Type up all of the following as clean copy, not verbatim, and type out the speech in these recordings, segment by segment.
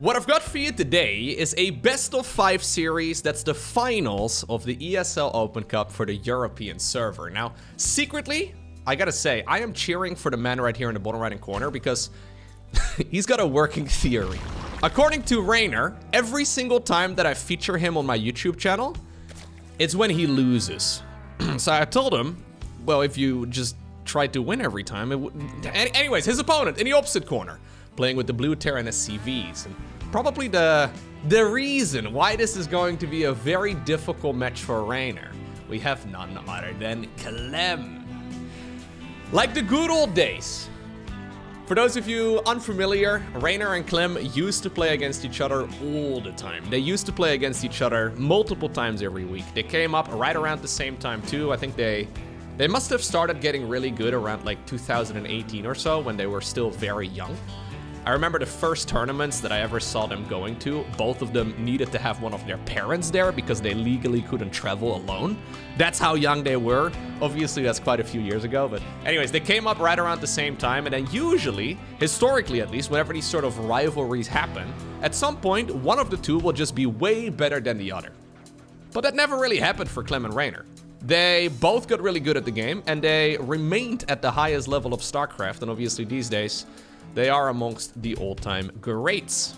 What I've got for you today is a best-of-5 series that's the finals of the ESL Open Cup for the European server. Now, secretly, I gotta say, I am cheering for the man right here in the bottom right-hand corner because he's got a working theory. According to Reynor, every single time that I feature him on my YouTube channel, it's when he loses. So I told him, well, if you just tried to win every time, it would... Anyways, his opponent in the opposite corner, playing with the blue Terran SCVs. And probably the reason why this is going to be a very difficult match for Reynor. We have none other than Clem. Like the good old days. For those of you unfamiliar, Reynor and Clem used to play against each other all the time. They used to play against each other multiple times every week. They came up right around the same time too. I think they must have started getting really good around like 2018 or so when they were still very young. I remember the first tournaments that I ever saw them going to, both of them needed to have one of their parents there because they legally couldn't travel alone. That's how young they were. Obviously, that's quite a few years ago, but anyways, they came up right around the same time, and then usually, historically at least, whenever these sort of rivalries happen, at some point, one of the two will just be way better than the other. But that never really happened for Clem and Reynor. They both got really good at the game, and they remained at the highest level of StarCraft, and obviously these days, they are amongst the all-time greats.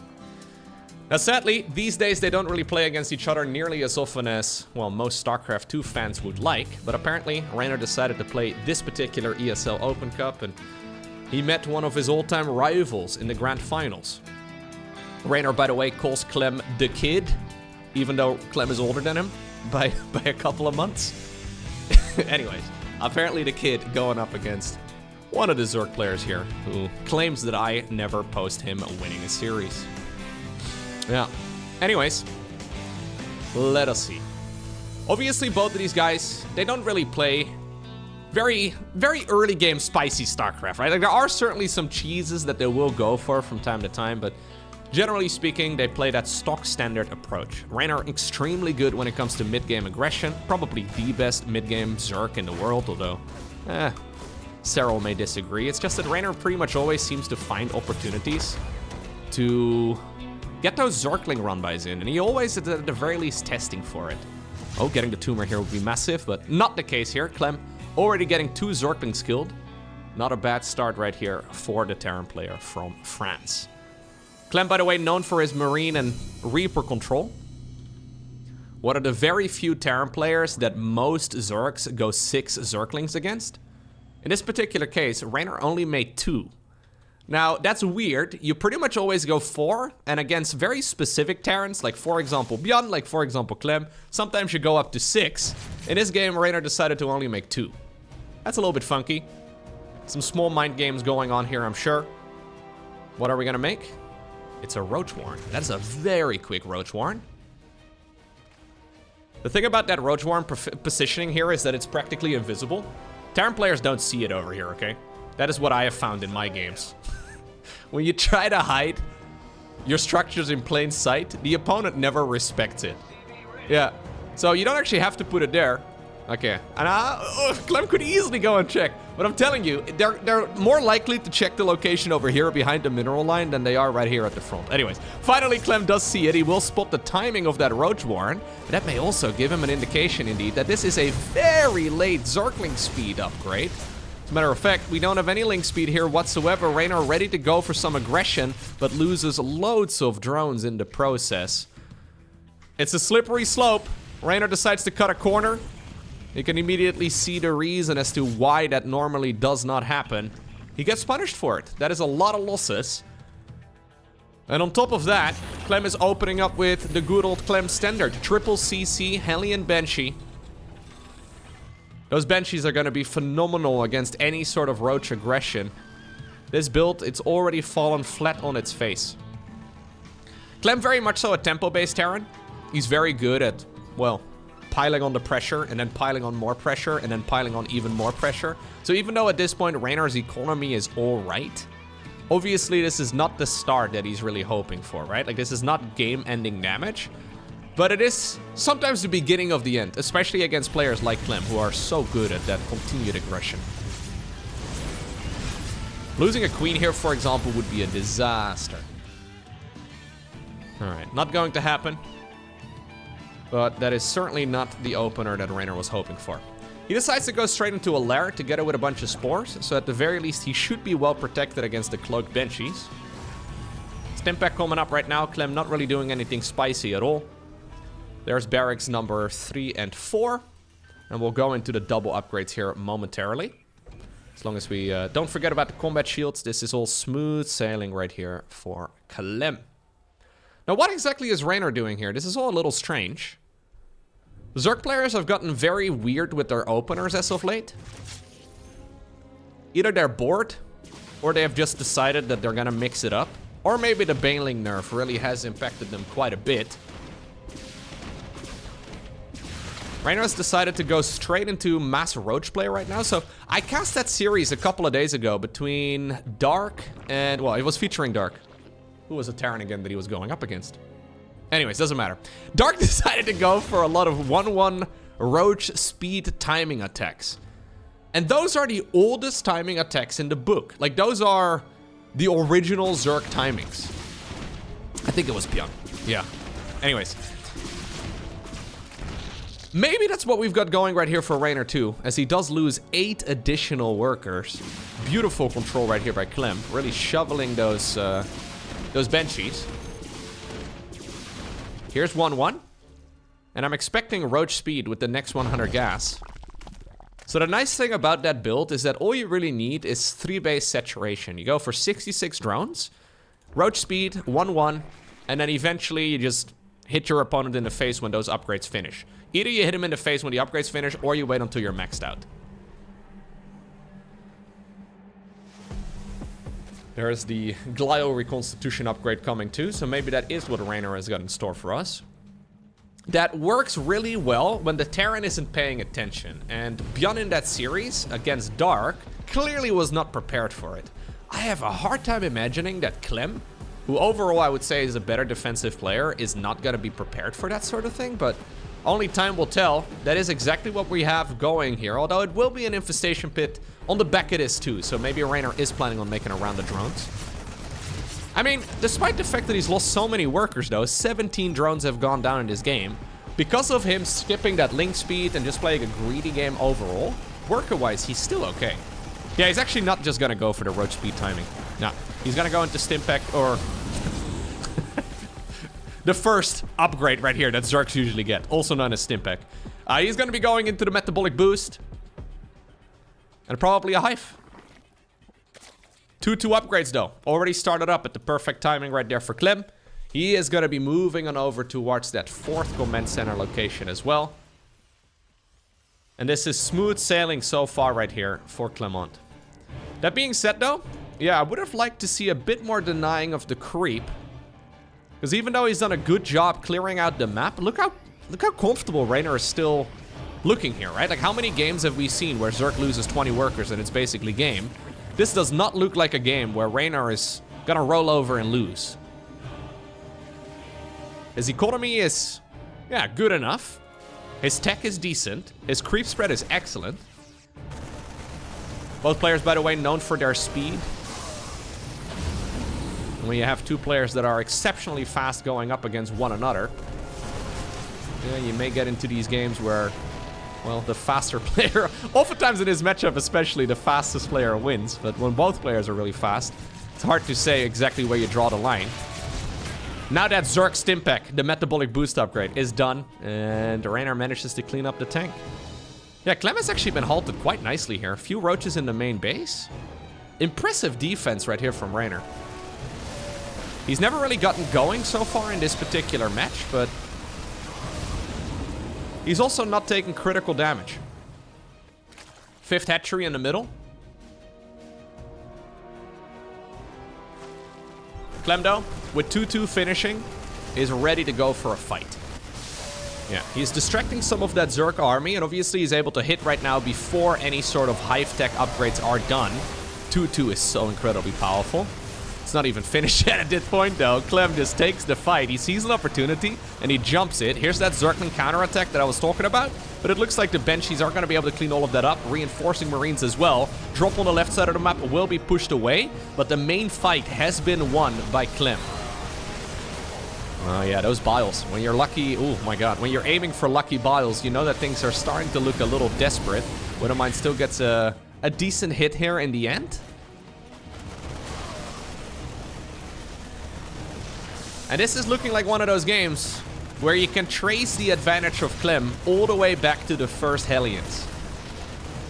Now, sadly, these days they don't really play against each other nearly as often as, well, most StarCraft 2 fans would like. But apparently, Reynor decided to play this particular ESL Open Cup, and he met one of his all-time rivals in the Grand Finals. Reynor, by the way, calls Clem the kid, even though Clem is older than him by a couple of months. Anyways, apparently the kid going up against one of the Zerg players here, who claims that I never post him winning a series. Yeah. Anyways, let us see. Obviously, both of these guys, they don't really play very early game spicy StarCraft, right? Like, there are certainly some cheeses that they will go for from time to time, but generally speaking, they play that stock standard approach. Reynor extremely good when it comes to mid-game aggression, probably the best mid-game Zerg in the world, although, Cyril may disagree. It's just that Reynor pretty much always seems to find opportunities to get those Zergling run-bys in, and he always, at the very least, testing for it. Oh, getting the tumor here would be massive, but not the case here. Clem already getting 2 Zerglings killed. Not a bad start right here for the Terran player from France. Clem, by the way, known for his Marine and Reaper control. One of the very few Terran players that most Zergs go 6 Zerglings against. In this particular case, Reynor only made 2. Now, that's weird. You pretty much always go 4, and against very specific Terrans, like for example Bjorn, like for example Clem, sometimes you go up to 6. In this game, Reynor decided to only make 2. That's a little bit funky. Some small mind games going on here, I'm sure. What are we gonna make? It's a Roach Warren. That's a very quick Roach Warren. The thing about that Roach Warren positioning here is that it's practically invisible. Terran players don't see it over here, okay? That is what I have found in my games. When you try to hide your structures in plain sight, the opponent never respects it. Yeah, so you don't actually have to put it there. Okay, and Clem could easily go and check. But I'm telling you, they're more likely to check the location over here behind the mineral line than they are right here at the front. Anyways, finally Clem does see it. He will spot the timing of that Roach Warren. And that may also give him an indication, indeed, that this is a very late Zergling speed upgrade. As a matter of fact, we don't have any link speed here whatsoever. Reynor ready to go for some aggression, but loses loads of drones in the process. It's a slippery slope. Reynor decides to cut a corner. You can immediately see the reason as to why that normally does not happen. He gets punished for it. That is a lot of losses. And on top of that, Clem is opening up with the good old Clem standard. Triple CC, Hellion Banshee. Those Banshees are going to be phenomenal against any sort of Roach aggression. This build, it's already fallen flat on its face. Clem very much so a tempo-based Terran. He's very good at, well, piling on the pressure, and then piling on more pressure, and then piling on even more pressure. So even though at this point Reynor's economy is alright, obviously this is not the start that he's really hoping for, right? Like, this is not game-ending damage, but it is sometimes the beginning of the end, especially against players like Clem, who are so good at that continued aggression. Losing a queen here, for example, would be a disaster. Alright, not going to happen. But that is certainly not the opener that Reynor was hoping for. He decides to go straight into a lair together with a bunch of spores, so at the very least he should be well protected against the cloaked Banshees. Stimpack coming up right now, Clem not really doing anything spicy at all. There's barracks number 3 and 4. And we'll go into the double upgrades here momentarily. As long as we don't forget about the combat shields, this is all smooth sailing right here for Clem. Now what exactly is Reynor doing here? This is all a little strange. Zerg players have gotten very weird with their openers as of late. Either they're bored, or they have just decided that they're gonna mix it up. Or maybe the Baneling nerf really has impacted them quite a bit. Reynor has decided to go straight into mass roach play right now. So I cast that series a couple of days ago between Dark and, well, it was featuring Dark. Who was a Terran again that he was going up against? Anyways, doesn't matter. Dark decided to go for a lot of 1-1 roach speed timing attacks. And those are the oldest timing attacks in the book. Like, those are the original Zerg timings. I think it was Pyong. Yeah. Anyways. Maybe that's what we've got going right here for Reynor too, as he does lose 8 additional workers. Beautiful control right here by Clem, really shoveling those Banshees. Here's 1-1. And I'm expecting roach speed with the next 100 gas. So the nice thing about that build is that all you really need is 3 base saturation. You go for 66 drones, roach speed, 1-1, and then eventually you just hit your opponent in the face when those upgrades finish. Either you hit him in the face when the upgrades finish, or you wait until you're maxed out. There is the Glio Reconstitution upgrade coming too, so maybe that is what Reynor has got in store for us. That works really well when the Terran isn't paying attention, and Bjorn in that series against Dark clearly was not prepared for it. I have a hard time imagining that Clem, who overall I would say is a better defensive player, is not going to be prepared for that sort of thing, but only time will tell. That is exactly what we have going here, although it will be an infestation pit on the back of this too, so maybe Reynor is planning on making around the drones. I mean, despite the fact that he's lost so many workers though, 17 drones have gone down in this game, because of him skipping that link speed and just playing a greedy game overall, worker-wise, he's still okay. Yeah, he's actually not just gonna go for the roach speed timing. No, he's gonna go into Stimpack, or the first upgrade right here that Zergs usually get, also known as Stimpack. He's gonna be going into the metabolic boost. And probably a hive. 2-2 upgrades though. Already started up at the perfect timing right there for Clem. He is going to be moving on over towards that 4th command center location as well. And this is smooth sailing so far right here for Clement. That being said though, yeah, I would have liked to see a bit more denying of the creep. Because even though he's done a good job clearing out the map, look how comfortable Reynor is still looking here, right? Like, how many games have we seen where Zerg loses 20 workers and it's basically game? This does not look like a game where Reynor is gonna roll over and lose. His economy is, yeah, good enough. His tech is decent. His creep spread is excellent. Both players, by the way, known for their speed. And when you have 2 players that are exceptionally fast going up against one another, yeah, you may get into these games where, well, the faster player, oftentimes in this matchup especially, the fastest player wins. But when both players are really fast, it's hard to say exactly where you draw the line. Now that Zerg Stimpack, the metabolic boost upgrade, is done, and Reynor manages to clean up the tank. Yeah, Clem has actually been halted quite nicely here. A few roaches in the main base. Impressive defense right here from Reynor. He's never really gotten going so far in this particular match, but he's also not taking critical damage. 5th hatchery in the middle. Clemdo, with 2-2 finishing, is ready to go for a fight. Yeah, he's distracting some of that Zerg army, and obviously he's able to hit right now before any sort of hive tech upgrades are done. 2-2 is so incredibly powerful. It's not even finished yet at this point though. Clem just takes the fight. He sees an opportunity and he jumps it. Here's that Zergling counterattack that I was talking about. But it looks like the Banshees aren't going to be able to clean all of that up. Reinforcing Marines as well. Drop on the left side of the map will be pushed away. But the main fight has been won by Clem. Oh yeah, those biles. When you're lucky, oh my god, when you're aiming for lucky biles, you know that things are starting to look a little desperate. Widowmine still gets a decent hit here in the end. And this is looking like one of those games where you can trace the advantage of Clem all the way back to the first Hellions.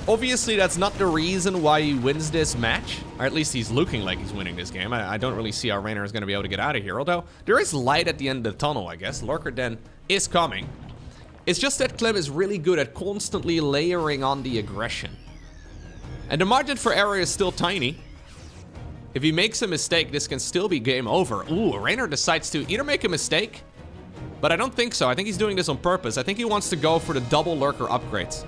Obviously, that's not the reason why he wins this match. Or at least he's looking like he's winning this game. I don't really see how Reynor is going to be able to get out of here. Although, there is light at the end of the tunnel, I guess. Lurker Den is coming. It's just that Clem is really good at constantly layering on the aggression. And the margin for error is still tiny. If he makes a mistake, this can still be game over. Ooh, Reynor decides to either make a mistake, but I don't think so. I think he's doing this on purpose. I think he wants to go for the double Lurker upgrades.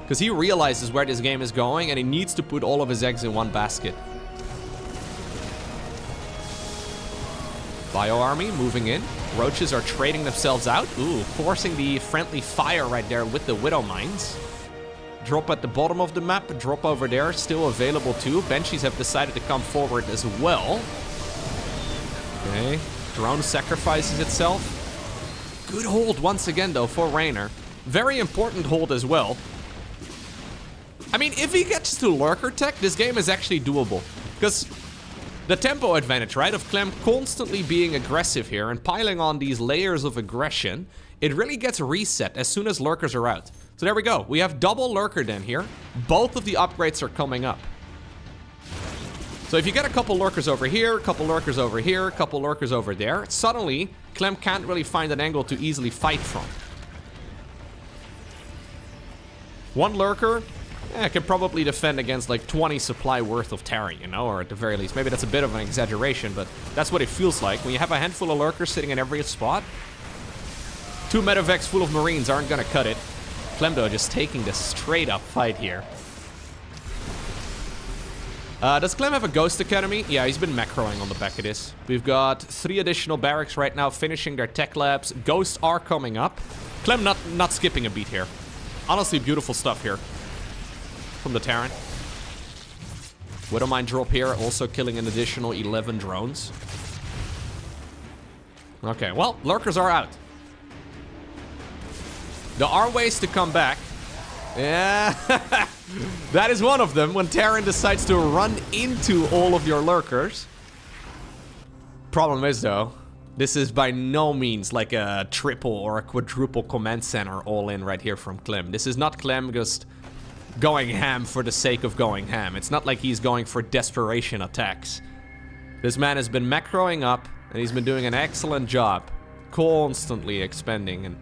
Because he realizes where this game is going and he needs to put all of his eggs in one basket. Bio army moving in. Roaches are trading themselves out. Ooh, forcing the friendly fire right there with the Widow Mines. Drop at the bottom of the map. Drop over there. Still available too. Banshees have decided to come forward as well. Okay. Drone sacrifices itself. Good hold once again though for Reynor. Very important hold as well. I mean, if he gets to Lurker tech, this game is actually doable. Because the tempo advantage, right, of Clem constantly being aggressive here and piling on these layers of aggression, it really gets reset as soon as Lurkers are out. So there we go. We have double Lurker Den here. Both of the upgrades are coming up. So if you get a couple Lurkers over here, a couple Lurkers over here, a couple Lurkers over there, suddenly Clem can't really find an angle to easily fight from. One Lurker... yeah, can probably defend against like 20 supply worth of Terran, you know, or at the very least. Maybe that's a bit of an exaggeration, but that's what it feels like. When you have a handful of Lurkers sitting in every spot, 2 Medevacs full of Marines aren't gonna cut it. Clem, though, just taking the straight up fight here. Does Clem have a Ghost Academy? Yeah, he's been macroing on the back of this. We've got 3 additional barracks right now finishing their tech labs. Ghosts are coming up. Clem not skipping a beat here. Honestly, beautiful stuff here from the Terran. Widowmine drop here, also killing an additional 11 drones. Okay, well, Lurkers are out. There are ways to come back. Yeah, that is one of them, when Terran decides to run into all of your Lurkers. Problem is, though, this is by no means like a triple or a quadruple command center all in right here from Clem. This is not Clem just going ham for the sake of going ham. It's not like he's going for desperation attacks. This man has been macroing up, and he's been doing an excellent job, constantly expanding and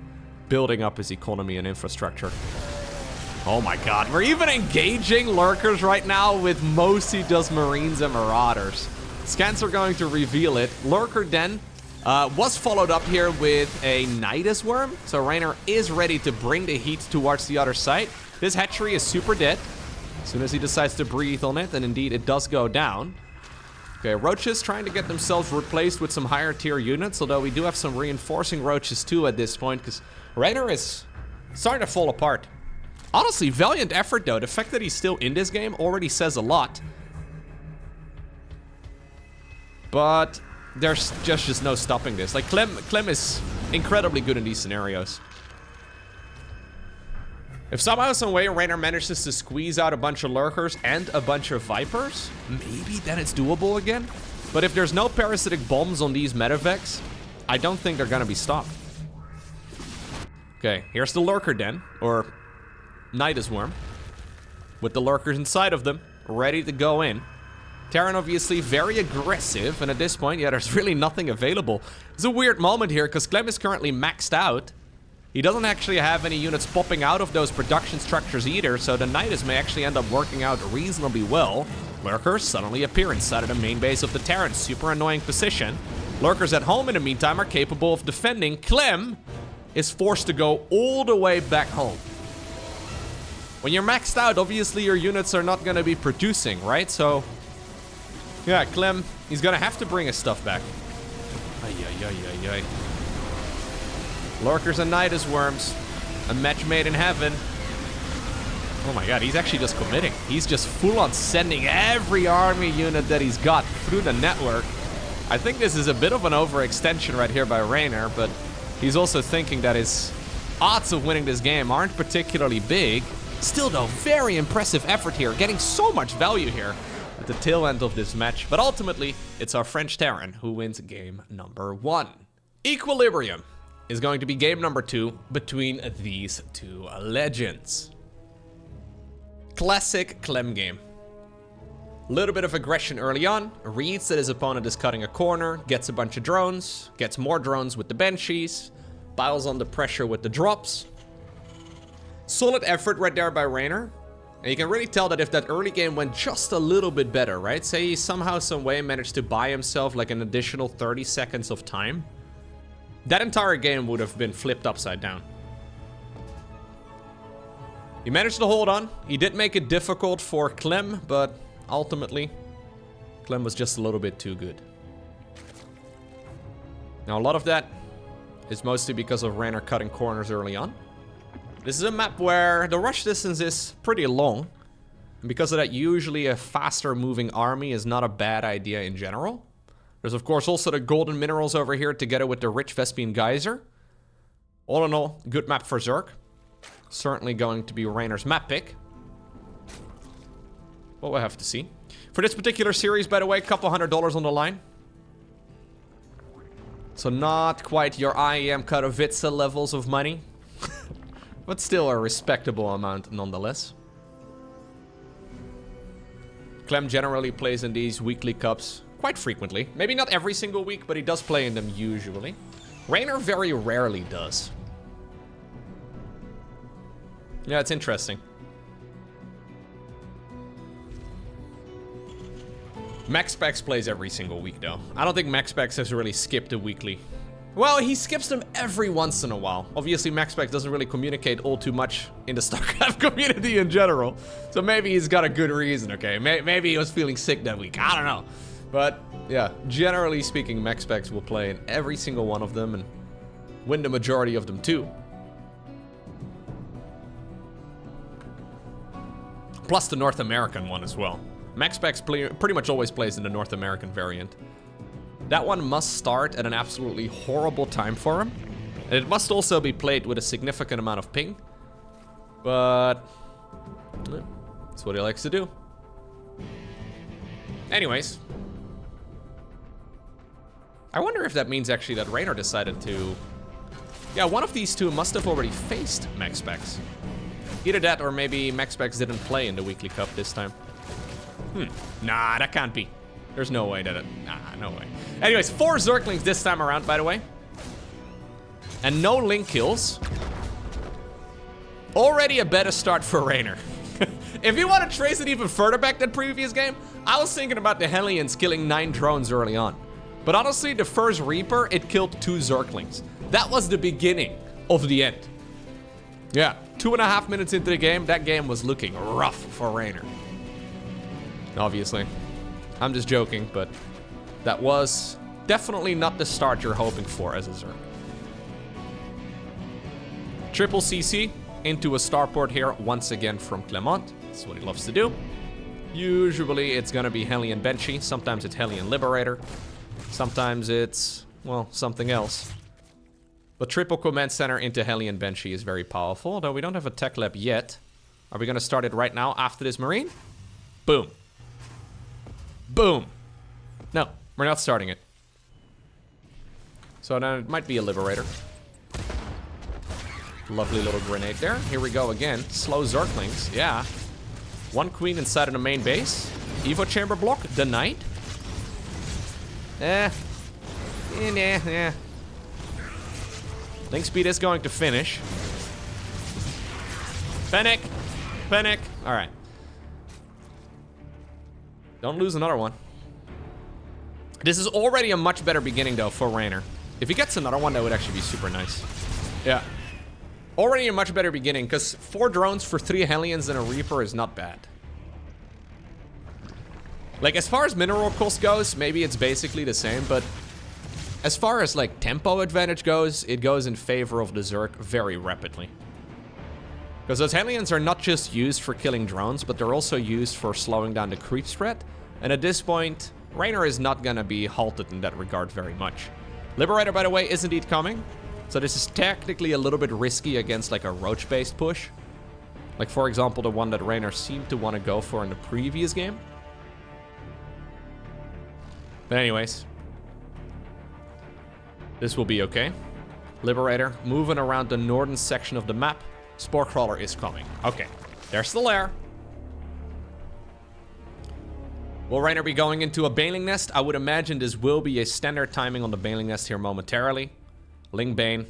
building up his economy and infrastructure. Oh my god, we're even engaging Lurkers right now with mostly just Marines and Marauders. Scans are going to reveal it. Lurker Den was followed up here with a Nidus Worm, so Reynor is ready to bring the heat towards the other side. This hatchery is super dead as soon as he decides to breathe on it, and indeed it does go down. Okay, Roaches trying to get themselves replaced with some higher tier units, although we do have some reinforcing Roaches too at this point, because Reynor is starting to fall apart. Honestly, valiant effort though. The fact that he's still in this game already says a lot. But there's just no stopping this. Like, Clem is incredibly good in these scenarios. If somehow, some way, Reynor manages to squeeze out a bunch of Lurkers and a bunch of Vipers, maybe then it's doable again. But if there's no parasitic bombs on these Medevacs, I don't think they're gonna be stopped. Okay, here's the Lurker Den, or Nidus Worm, with the Lurkers inside of them, ready to go in. Terran obviously very aggressive, and at this point, yeah, there's really nothing available. It's a weird moment here, because Clem is currently maxed out. He doesn't actually have any units popping out of those production structures either, so the Nidus may actually end up working out reasonably well. Lurkers suddenly appear inside of the main base of the Terran. Super annoying position. Lurkers at home in the meantime are capable of defending. Clem is forced to go all the way back home. When you're maxed out, obviously your units are not going to be producing, right? So, yeah, Clem, he's going to have to bring his stuff back. Ay, ay, ay, ay, ay. Lurkers and Nidus Worms. A match made in heaven. Oh my god, he's actually just committing. He's just full on sending every army unit that he's got through the network. I think this is a bit of an overextension right here by Reynor, but he's also thinking that his odds of winning this game aren't particularly big. Still though, very impressive effort here, getting so much value here at the tail end of this match. But ultimately, it's our French Terran who wins game number 1. Equilibrium is going to be game number 2 between these two legends. Classic Clem game. Little bit of aggression early on, reads that his opponent is cutting a corner, gets a bunch of drones, gets more drones with the Banshees, piles on the pressure with the drops. Solid effort right there by Reynor. And you can really tell that if that early game went just a little bit better, right? Say he somehow, some way managed to buy himself like an additional 30 seconds of time, that entire game would have been flipped upside down. He managed to hold on. He did make it difficult for Clem, but ultimately, Clem was just a little bit too good. Now, a lot of that is mostly because of Reynor cutting corners early on. This is a map where the rush distance is pretty long. And because of that, usually a faster moving army is not a bad idea in general. There's, of course, also the golden minerals over here together with the rich Vespian Geyser. All in all, good map for Zerg. Certainly going to be Reynor's map pick. But we'll have to see. For this particular series, by the way, a couple $100 on the line. So not quite your IEM Katowice levels of money. But still a respectable amount nonetheless. Clem generally plays in these weekly cups quite frequently. Maybe not every single week, but he does play in them usually. Reynor very rarely does. Yeah, it's interesting. MaxPax plays every single week though. I don't think MaxPax has really skipped a weekly. Well, he skips them every once in a while. Obviously, MaxPax doesn't really communicate all too much in the StarCraft community in general. So maybe he's got a good reason, okay? Maybe he was feeling sick that week. I don't know. But yeah, generally speaking, MaxPax will play in every single one of them and win the majority of them too. Plus the North American one as well. MaxPax pretty much always plays in the North American variant. That one must start at an absolutely horrible time for him. And it must also be played with a significant amount of ping. But that's what he likes to do. Anyways. I wonder if that means actually that Reynor decided to... Yeah, one of these two must have already faced MaxPax. Either that or maybe MaxPax didn't play in the weekly cup this time. Nah, that can't be. There's no way that it... Nah, no way. Anyways, 4 Zerglings this time around, by the way. And no link kills. Already a better start for Reynor. If you want to trace it even further back than previous game, I was thinking about the Hellions killing 9 drones early on. But honestly, the first Reaper, it killed 2 Zerglings. That was the beginning of the end. Yeah, 2.5 minutes into the game, that game was looking rough for Reynor. Obviously. I'm just joking, but that was definitely not the start you're hoping for as a Zerg. Triple CC into a starport here once again from Clement. That's what he loves to do. Usually it's gonna be Hellion Banshee. Sometimes it's Hellion Liberator. Sometimes it's, well, something else. But triple command center into Hellion Banshee is very powerful, although we don't have a tech lab yet. Are we gonna start it right now after this Marine? Boom. Boom. No, we're not starting it. So then it might be a Liberator. Lovely little grenade there. Here we go again. Slow Zerglings, yeah. 1 queen inside of the main base. Evo chamber block, denied. Nah. Link speed is going to finish. Panic. Panic. All right. Don't lose another one. This is already a much better beginning, though, for Reynor. If he gets another one, that would actually be super nice. Yeah. Already a much better beginning, because 4 drones for 3 Hellions and a Reaper is not bad. Like, as far as mineral cost goes, maybe it's basically the same, but as far as, like, tempo advantage goes, it goes in favor of the Zerg very rapidly. Because those Hellions are not just used for killing drones, but they're also used for slowing down the creep threat. And at this point, Reynor is not gonna be halted in that regard very much. Liberator, by the way, is indeed coming. So this is technically a little bit risky against like a roach-based push. Like, for example, the one that Reynor seemed to want to go for in the previous game. But anyways, this will be okay. Liberator moving around the northern section of the map. Spore Crawler is coming. Okay, there's the lair. Will Reynor be going into a Baneling Nest? I would imagine this will be a standard timing on the Baneling Nest here momentarily. Ling Bane,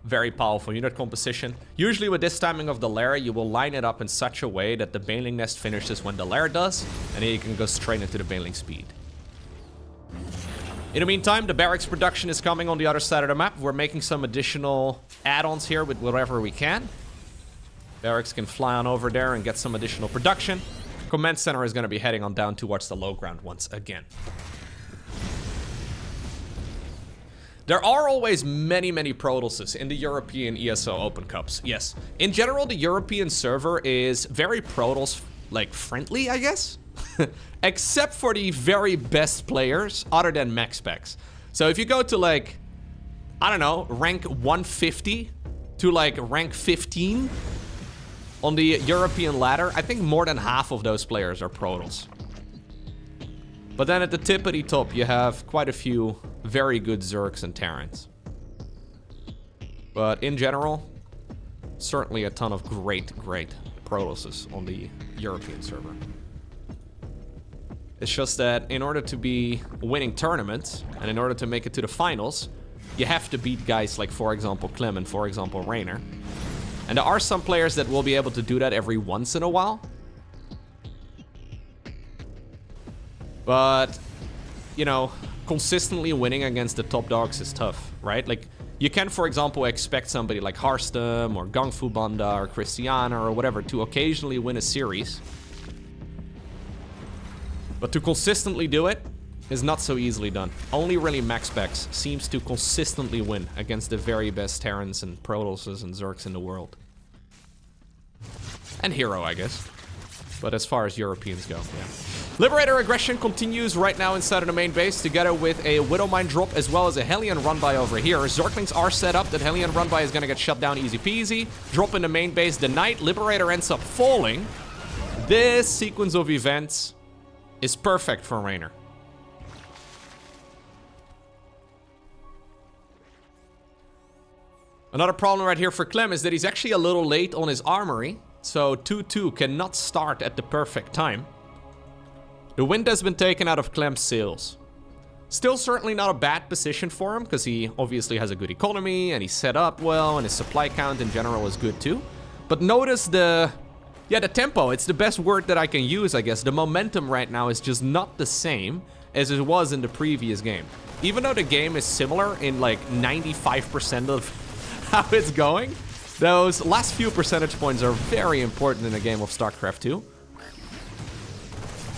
very powerful unit composition. Usually with this timing of the lair, you will line it up in such a way that the Baneling Nest finishes when the lair does, and then you can go straight into the Baneling speed. In the meantime, the barracks production is coming on the other side of the map. We're making some additional add-ons here with whatever we can. Barracks can fly on over there and get some additional production. Command center is going to be heading on down towards the low ground once again. There are always many Protosses in the European ESO Open Cups. Yes, in general, the European server is very Protoss like friendly, I guess. Except for the very best players other than max specs. So if you go to like, I don't know, rank 150 to like rank 15 on the European ladder, I think more than half of those players are Protoss. But then at the tippity top, you have quite a few very good Zergs and Terrans. But in general, certainly a ton of great Protosses on the European server. It's just that in order to be winning tournaments, and in order to make it to the finals, you have to beat guys like, for example, Clem and, for example, Reynor. And there are some players that will be able to do that every once in a while. But, you know, consistently winning against the top dogs is tough, right? Like, you can, for example, expect somebody like Harstem or Gang Fu Banda or Christiana or whatever to occasionally win a series. But to consistently do it is not so easily done. Only really max specs seems to consistently win against the very best Terrans and Protosses and Zergs in the world. And Hero, I guess. But as far as Europeans go, yeah. Liberator aggression continues right now inside of the main base, together with a Widowmine drop as well as a Hellion run-by over here. Zerglings are set up. That Hellion run-by is going to get shut down easy peasy. Drop in the main base denied. Liberator ends up falling. This sequence of events is perfect for Reynor. Another problem right here for Clem is that he's actually a little late on his armory. So 2-2 cannot start at the perfect time. The wind has been taken out of Clem's sails. Still certainly not a bad position for him, because he obviously has a good economy and he's set up well and his supply count in general is good too. But notice the tempo. It's the best word that I can use, I guess. The momentum right now is just not the same as it was in the previous game. Even though the game is similar in like 95% of how it's going, those last few percentage points are very important in a game of StarCraft 2.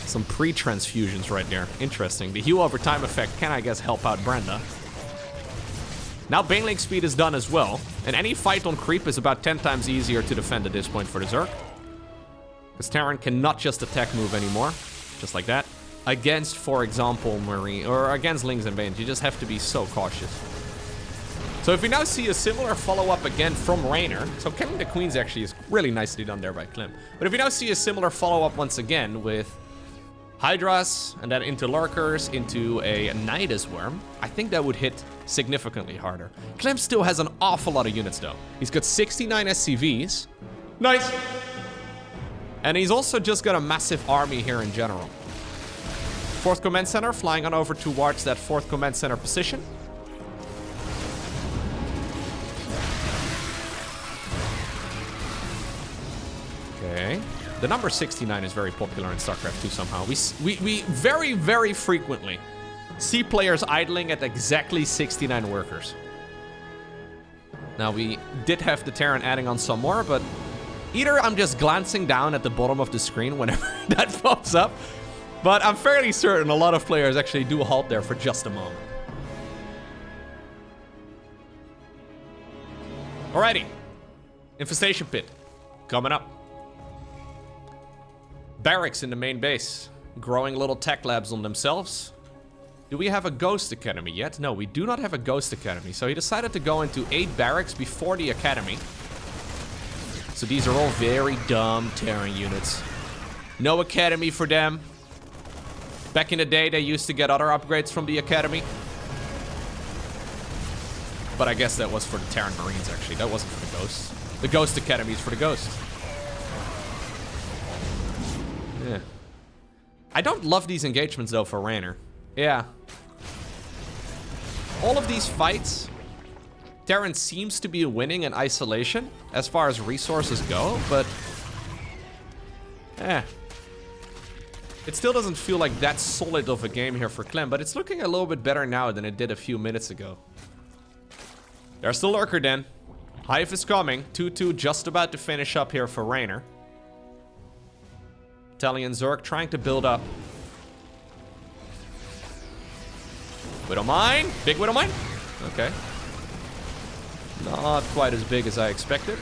Some pre-transfusions right there. Interesting. The heal over time effect can, I guess, help out Brenda. Now Baneling speed is done as well, and any fight on creep is about 10 times easier to defend at this point for the Zerg. Because Terran cannot just attack move anymore, just like that. Against, for example, Marine, or against Lings and Banes, you just have to be so cautious. So if we now see a similar follow-up again from Reynor, so killing the Queens actually is really nicely done there by Clem. But if we now see a similar follow-up once again with Hydras, and then into Lurkers, into a Nidus Worm, I think that would hit significantly harder. Clem still has an awful lot of units though. He's got 69 SCVs. Nice! And he's also just got a massive army here in general. 4th Command Center flying on over towards that 4th Command Center position. Okay. The number 69 is very popular in StarCraft 2 somehow. We very frequently see players idling at exactly 69 workers. Now, we did have the Terran adding on some more, but either I'm just glancing down at the bottom of the screen whenever that pops up, but I'm fairly certain a lot of players actually do halt there for just a moment. Alrighty. Infestation Pit coming up. Barracks in the main base, growing little tech labs on themselves. Do we have a Ghost Academy yet? No, we do not have a Ghost Academy. So he decided to go into 8 barracks before the Academy. So these are all very dumb Terran units. No Academy for them. Back in the day, they used to get other upgrades from the Academy. But I guess that was for the Terran Marines, actually. That wasn't for the Ghosts. The Ghost Academy is for the Ghosts. Yeah. I don't love these engagements, though, for Reynor. Yeah. All of these fights, Terran seems to be winning in isolation as far as resources go, but... It still doesn't feel like that solid of a game here for Clem, but it's looking a little bit better now than it did a few minutes ago. There's the Lurker then. Hive is coming. 2-2 just about to finish up here for Reynor. Italian Zerg trying to build up. Widow Mine. Big Widow Mine. Okay. Not quite as big as I expected.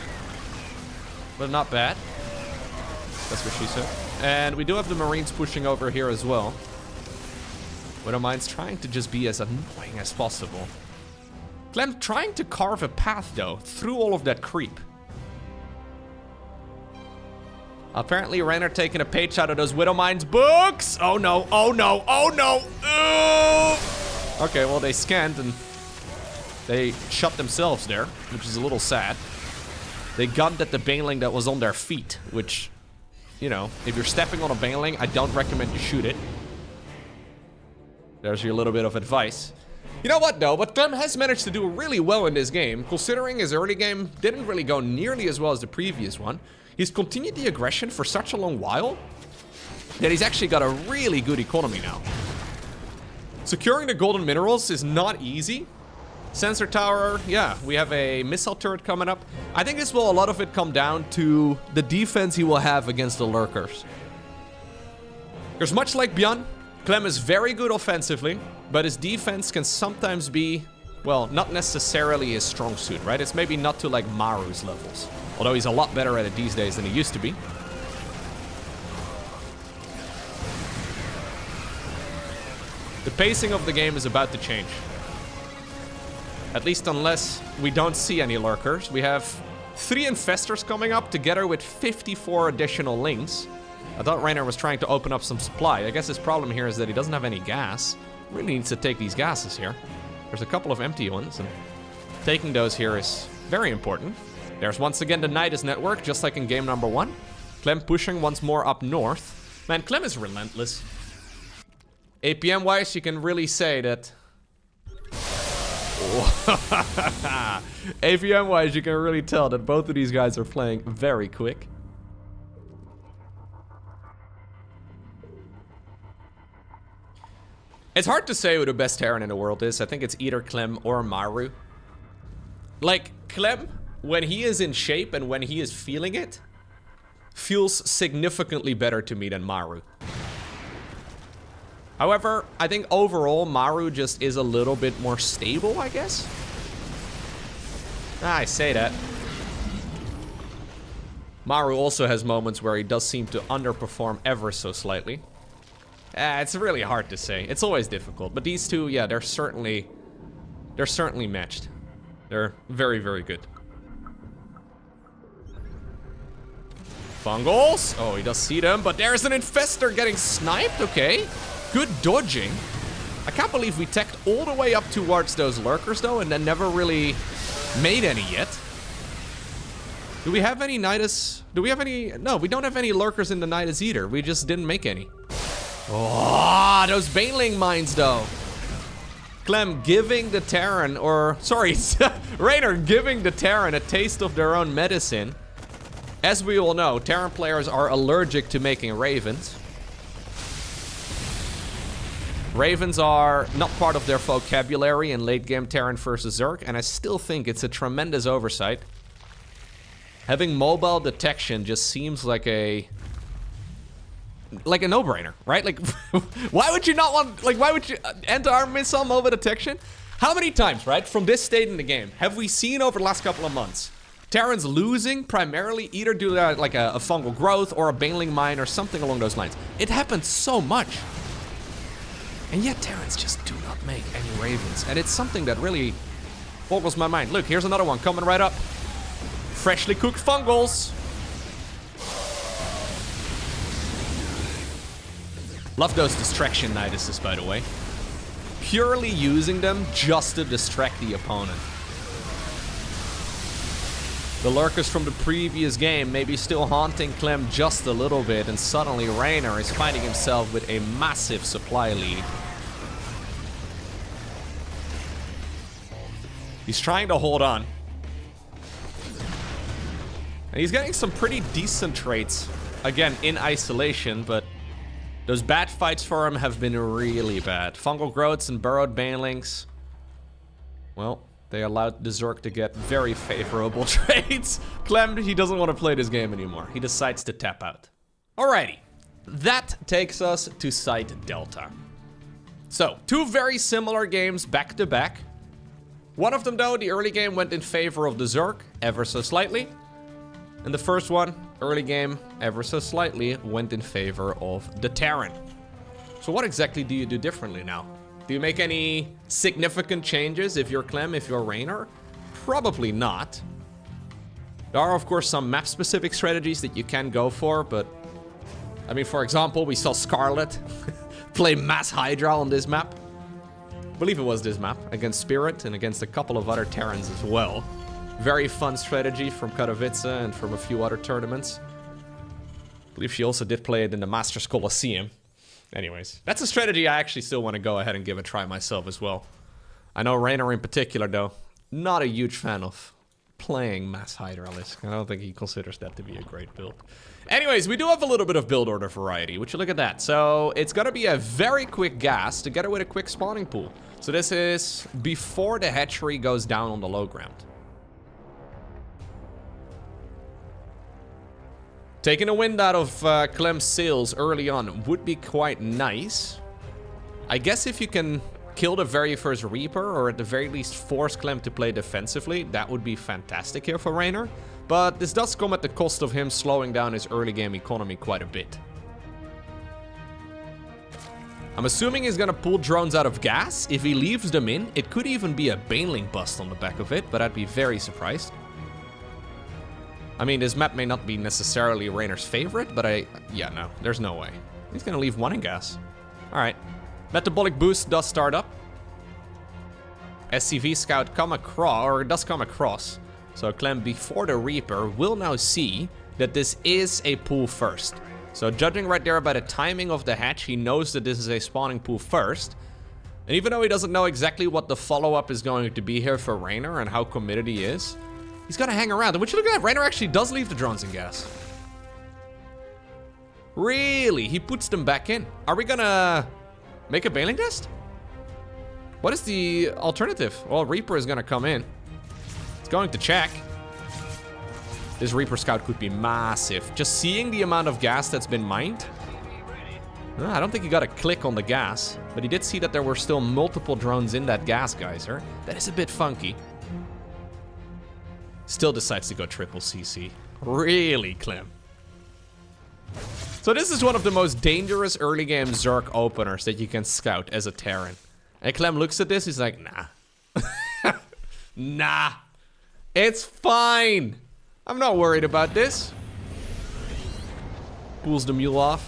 But not bad. That's what she said. And we do have the Marines pushing over here as well. Widow Mine's trying to just be as annoying as possible. Clem trying to carve a path, though, through all of that creep. Apparently, Reynor taking a page out of those Widow Mine's books. Oh, no. Oh, no. Oh, no. Ooh. Okay, well, they scanned and they shut themselves there, which is a little sad. They gunned at the Baneling that was on their feet, which, you know, if you're stepping on a Baneling, I don't recommend you shoot it. There's your little bit of advice. You know what, though? But Clem has managed to do really well in this game, considering his early game didn't really go nearly as well as the previous one. He's continued the aggression for such a long while that he's actually got a really good economy now. Securing the golden minerals is not easy. Sensor tower, yeah, we have a missile turret coming up. I think this will, a lot of it, come down to the defense he will have against the Lurkers. Because much like Bjorn, Clem is very good offensively, but his defense can sometimes be, well, not necessarily his strong suit, right? It's maybe not to like Maru's levels. Although he's a lot better at it these days than he used to be. The pacing of the game is about to change. At least unless we don't see any Lurkers. We have 3 Infestors coming up together with 54 additional Lings. I thought Reynor was trying to open up some supply. I guess his problem here is that he doesn't have any gas. Really needs to take these gases here. There's a couple of empty ones, and taking those here is very important. There's once again the Nidus network, just like in game number 1. Clem pushing once more up north. Man, Clem is relentless. APM-wise, you can really say that... APM-wise, you can really tell that both of these guys are playing very quick. It's hard to say who the best Terran in the world is. I think it's either Clem or Maru. Like, Clem, when he is in shape and when he is feeling it, feels significantly better to me than Maru. However, I think overall, Maru just is a little bit more stable, I guess. I say that. Maru also has moments where he does seem to underperform ever so slightly. It's really hard to say. It's always difficult. But these two, yeah, they're certainly matched. They're very, very good. Fungals. Oh, he does see them, but there's an Infestor getting sniped. Okay. Good dodging. I can't believe we teched all the way up towards those Lurkers, though, and then never really made any yet. Do we have any Nidus? Do we have any? No, we don't have any Lurkers in the Nidus either. We just didn't make any. Oh, those Baneling mines, though. Clem giving the Terran, or... Sorry, Reynor giving the Terran a taste of their own medicine. As we all know, Terran players are allergic to making Ravens. Ravens are not part of their vocabulary in late-game Terran versus Zerg, and I still think it's a tremendous oversight. Having mobile detection just seems like a no-brainer, right? Like, why would you not want, like, why would you, anti-arm missile mobile detection? How many times, right, from this state in the game, have we seen over the last couple of months Terrans losing primarily either due to like a fungal growth or a Baneling mine or something along those lines? It happens so much. And yet Terrans just do not make any ravens. And it's something that really boggles my mind. Look, here's another one coming right up. Freshly cooked fungals. Love those distraction niduses, by the way. Purely using them just to distract the opponent. The lurkers from the previous game may be still haunting Clem just a little bit, and suddenly Reynor is finding himself with a massive supply lead. He's trying to hold on. And he's getting some pretty decent traits, again, in isolation, but those bad fights for him have been really bad. Fungal growths and burrowed banelings. Well, they allowed the Zerg to get very favorable traits. Clem, he doesn't want to play this game anymore. He decides to tap out. Alrighty, that takes us to Site Delta. So, two very similar games back to back. One of them, though, the early game went in favor of the Zerg, ever so slightly. And the first one, early game, ever so slightly, went in favor of the Terran. So what exactly do you do differently now? Do you make any significant changes if you're Clem, if you're Reynor? Probably not. There are, of course, some map-specific strategies that you can go for, but... I mean, for example, we saw Scarlet play Mass Hydra on this map. I believe it was this map, against Spirit and against a couple of other Terrans as well. Very fun strategy from Katowice and from a few other tournaments. I believe she also did play it in the Masters Colosseum. Anyways, that's a strategy I actually still want to go ahead and give a try myself as well. I know Reynor in particular, though, not a huge fan of playing Mass Hydralisk. I don't think he considers that to be a great build. Anyways, we do have a little bit of build order variety. Would you look at that? So it's going to be a very quick gas together with a quick spawning pool. So this is before the hatchery goes down on the low ground. Taking a wind out of Clem's sails early on would be quite nice. I guess if you can kill the very first Reaper, or at the very least force Clem to play defensively, that would be fantastic here for Reynor. But this does come at the cost of him slowing down his early game economy quite a bit. I'm assuming he's gonna pull drones out of gas. If he leaves them in, it could even be a Baneling bust on the back of it, but I'd be very surprised. I mean, this map may not be necessarily Reynor's favorite, but yeah, no, there's no way. He's gonna leave one in gas. All right, metabolic boost does start up. SCV scout does come across. So Clem, before the Reaper, will now see that this is a pool first. So judging right there by the timing of the hatch, he knows that this is a spawning pool first. And even though he doesn't know exactly what the follow-up is going to be here for Reynor and how committed he is, he's gonna hang around. And would you look at that? Reynor actually does leave the drones in gas. Really? He puts them back in. Are we gonna make a bailing test? What is the alternative? Well, Reaper is gonna come in. It's going to check. This Reaper scout could be massive. Just seeing the amount of gas that's been mined. I don't think he got a click on the gas, but he did see that there were still multiple drones in that gas geyser. That is a bit funky. Still decides to go triple CC. Really, Clem? So this is one of the most dangerous early game Zerg openers that you can scout as a Terran. And Clem looks at this, he's like, nah. Nah. It's fine. I'm not worried about this. Pulls the mule off.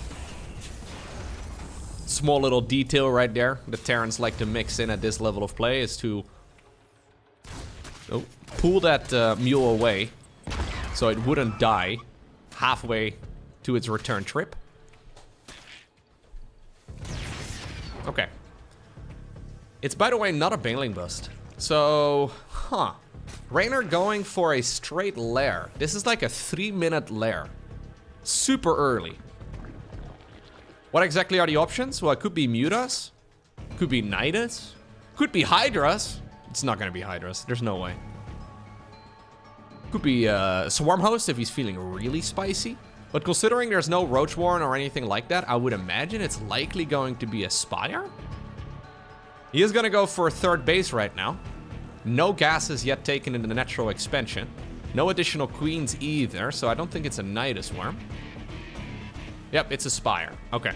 Small little detail right there the Terrans like to mix in at this level of play is to pull that mule away so it wouldn't die halfway to its return trip. Okay. It's, by the way, not a Baneling bust. So, Reynor going for a straight lair. This is like a 3-minute lair. Super early. What exactly are the options? Well, it could be Mutas. Could be Nidus. Could be Hydras. It's not gonna be Hydras. There's no way. Could be Swarm Host if he's feeling really spicy. But considering there's no Roach Warren or anything like that, I would imagine it's likely going to be a Spire. He is gonna go for a third base right now. No gases yet taken in the natural expansion. No additional queens either, so I don't think it's a Nidus Worm. Yep, it's a Spire. Okay.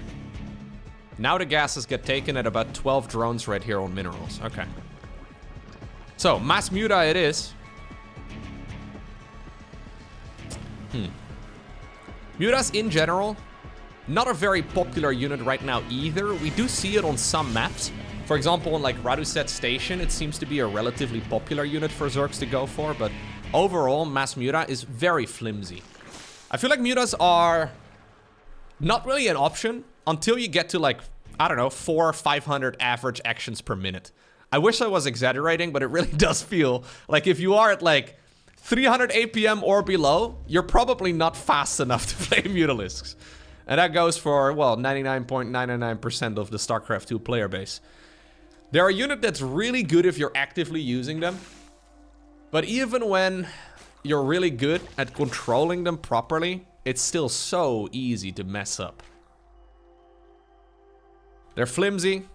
Now the gases get taken at about 12 drones right here on minerals. Okay. So, mass muta it is. Mutas in general, not a very popular unit right now either. We do see it on some maps. For example, on like Raduset Station, it seems to be a relatively popular unit for Zergs to go for, but overall, mass muta is very flimsy. I feel like mutas are not really an option until you get to like, I don't know, 400 or 500 average actions per minute. I wish I was exaggerating, but it really does feel like if you are at like 300 APM or below, you're probably not fast enough to play Mutalisks. And that goes for, well, 99.99% of the StarCraft 2 player base. They're a unit that's really good if you're actively using them. But even when you're really good at controlling them properly, it's still so easy to mess up. They're flimsy.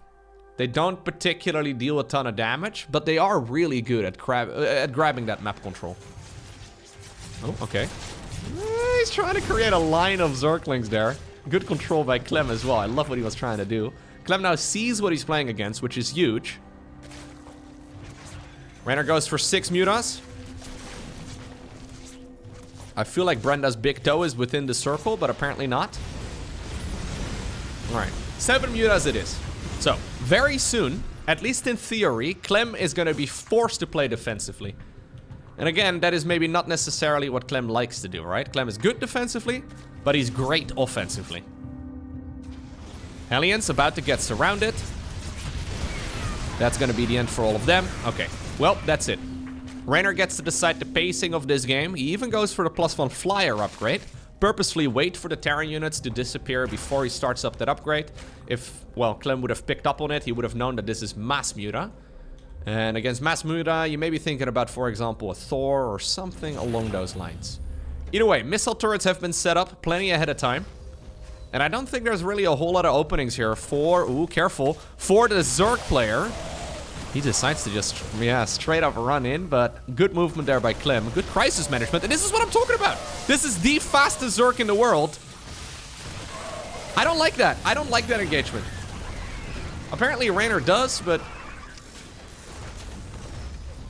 They don't particularly deal a ton of damage, but they are really good at grabbing that map control. Oh, okay. He's trying to create a line of Zerglings there. Good control by Clem as well. I love what he was trying to do. Clem now sees what he's playing against, which is huge. Reynor goes for 6 mutas. I feel like Brenda's big toe is within the circle, but apparently not. Alright, 7 mutas it is. So, very soon, at least in theory, Clem is going to be forced to play defensively. And again, that is maybe not necessarily what Clem likes to do, right? Clem is good defensively, but he's great offensively. Hellions about to get surrounded. That's going to be the end for all of them. Okay, well, that's it. Reynor gets to decide the pacing of this game. He even goes for the +1 flyer upgrade. Purposefully wait for the Terran units to disappear before he starts up that upgrade. If, well, Clem would have picked up on it, he would have known that this is mass muta. And against mass muta, you may be thinking about, for example, a Thor or something along those lines. Either way, missile turrets have been set up plenty ahead of time. And I don't think there's really a whole lot of openings here for, ooh, careful, for the Zerg player. He decides to just, yeah, straight up run in, but good movement there by Clem. Good crisis management, and this is what I'm talking about. This is the fastest Zerg in the world. I don't like that. I don't like that engagement. Apparently Reynor does, but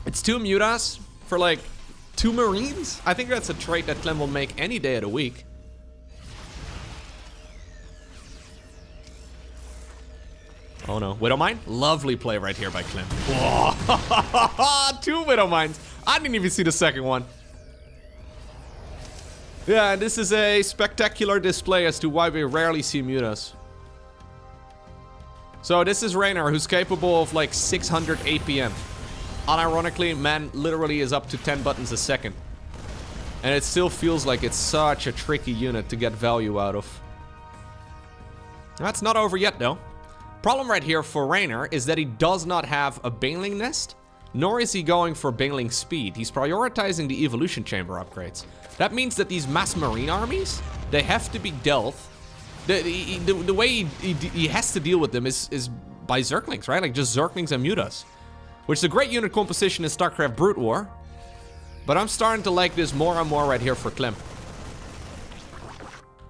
it's 2 mutas for like 2 marines. I think that's a trait that Clem will make any day of the week. Oh no, Widowmine? Lovely play right here by Clem. Whoa. 2 Widowmines. I didn't even see the second one. Yeah, this is a spectacular display as to why we rarely see mutas. So this is Reynor, who's capable of like 600 APM. Unironically, man literally is up to 10 buttons a second. And it still feels like it's such a tricky unit to get value out of. That's not over yet though. Problem right here for Reynor is that he does not have a Baneling Nest, nor is he going for Baneling Speed. He's prioritizing the Evolution Chamber upgrades. That means that these mass marine armies, they have to be dealt. The way he has to deal with them is by Zerglings, right? Like just Zerglings and mutas. Which is a great unit composition in StarCraft Brood War. But I'm starting to like this more and more right here for Clem.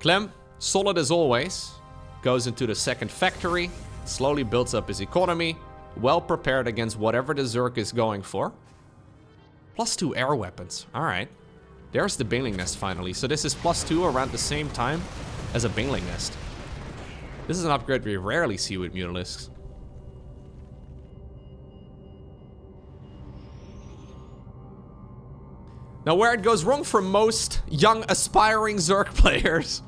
Clem, solid as always, goes into the second factory. Slowly builds up his economy, well prepared against whatever the Zerg is going for. +2 air weapons, alright. There's the Baneling Nest finally, so this is +2 around the same time as a Baneling Nest. This is an upgrade we rarely see with Mutalisks. Now where it goes wrong for most young aspiring Zerg players,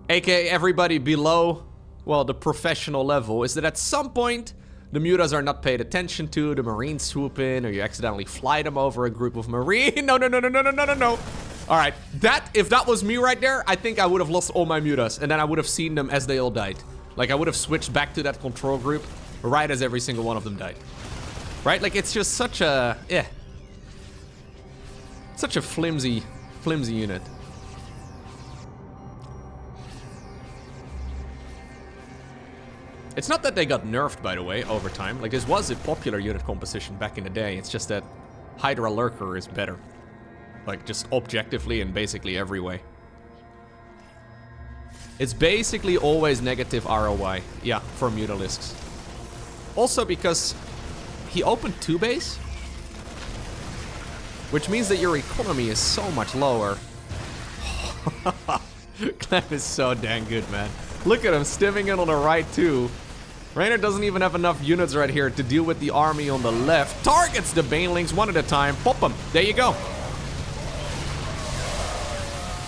aka everybody below, well, the professional level, is that at some point, the mutas are not paid attention to, the marines swoop in, or you accidentally fly them over a group of marine. No. All right, if that was me right there, I think I would have lost all my mutas, and then I would have seen them as they all died. Like, I would have switched back to that control group right as every single one of them died. Right? Like, it's just such a, such a flimsy unit. It's not that they got nerfed, by the way, over time. Like, this was a popular unit composition back in the day. It's just that Hydra Lurker is better. Like, just objectively and basically every way. It's basically always negative ROI, yeah, for Mutalisks. Also because he opened 2 base, which means that your economy is so much lower. Clem is so dang good, man. Look at him stimming in on the right too. Reynor doesn't even have enough units right here to deal with the army on the left. Targets the banelings one at a time. Pop them. There you go.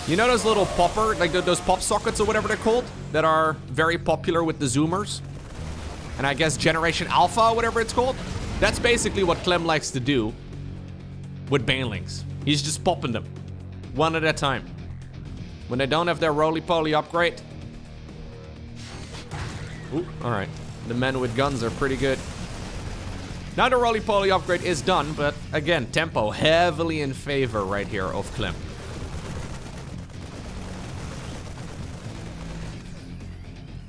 You know those little popper, like those pop sockets or whatever they're called, that are very popular with the Zoomers? And I guess Generation Alpha or whatever it's called? That's basically what Clem likes to do with banelings. He's just popping them one at a time. When they don't have their roly-poly upgrade. Ooh, alright. The men with guns are pretty good. Now the roly-poly upgrade is done, but again, tempo heavily in favor right here of Clem.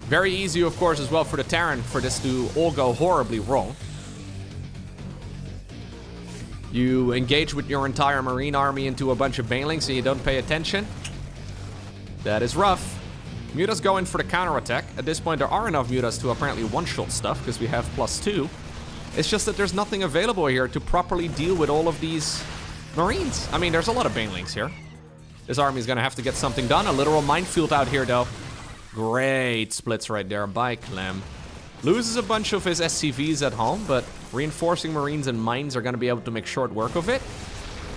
Very easy, of course, as well for the Terran for this to all go horribly wrong. You engage with your entire Marine army into a bunch of banelings and you don't pay attention. That is rough. Mutas go in for the counterattack. At this point, there are enough Mutas to apparently one-shot stuff because we have +2. It's just that there's nothing available here to properly deal with all of these Marines. I mean, there's a lot of banelings here. This army is going to have to get something done. A literal minefield out here, though. Great splits right there by Clem. Loses a bunch of his SCVs at home, but reinforcing Marines and mines are going to be able to make short work of it.